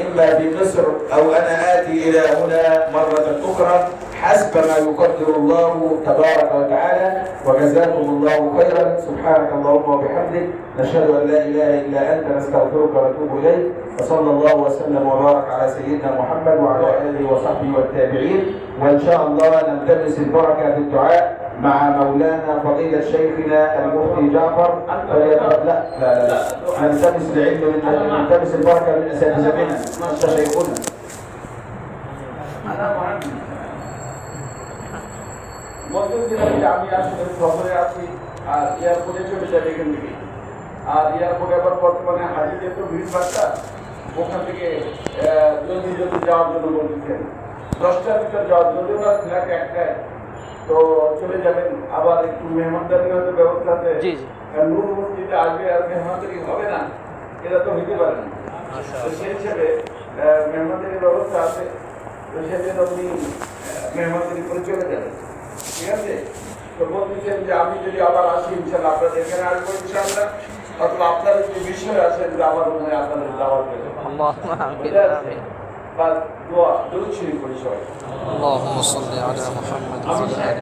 إما في مصر أو أنا آتي إلى هنا مرة أخرى حسب ما يقدر الله تبارك وتعالى. وجزاكم الله خيرا. سبحانك اللهم وبحمدك، نشهد أن لا إله إلا أنت، نستغفرك ونتوب إليك. وصلى الله وسلم وبارك على سيدنا محمد وعلى آله وصحبه والتابعين. وإن شاء الله نلتمس البركة في الدعاء مع مولانا فضيلة شيخنا المفتي جعفر. لا نلتمس العلم، نلتمس البركة من أساتذتنا. أنت شيخنا. বলতেছিলাম যে আমি আসলে সফরে আছি আর এয়ারপোর্টে চলে যাবে এখান থেকে। আর এয়ারপোর্টে আবার বর্তমানে হাজিদের তো ভিড় বাড়তা, ওখান থেকে জলদি যাওয়ার জন্য বলতেছেন 10টার ভিতর যাওয়ার জন্য। ওরা ফ্ল্যাট একটায় তো চলে যাবেন। আবার একটু মেহমানদারির হয়তো ব্যবস্থা আছে, নূর মসজিদে আসবে আর মেহমানদারি হবে না, এটা তো হইতে পারে না। তো সেই হিসেবে মেহমানদারির ব্যবস্থা আছে, তো সেজন্য আপনি মেহমানদারি করে চলে যাবেন। ঠিক আছে? তো বলতেছেন যে আমি যদি আবার আসি ইনশাল্লাহ আপনাদের এখানে আসবো ইনশাল্লাহ, অথবা আপনারা যদি বিষয় আসেন যে আমার মনে হয় আপনাদের দাওয়াত দেবেন। বা দোয়া দরুদ শরীফ পড়ি সবাই। اللهم صل على محمد وعلى آله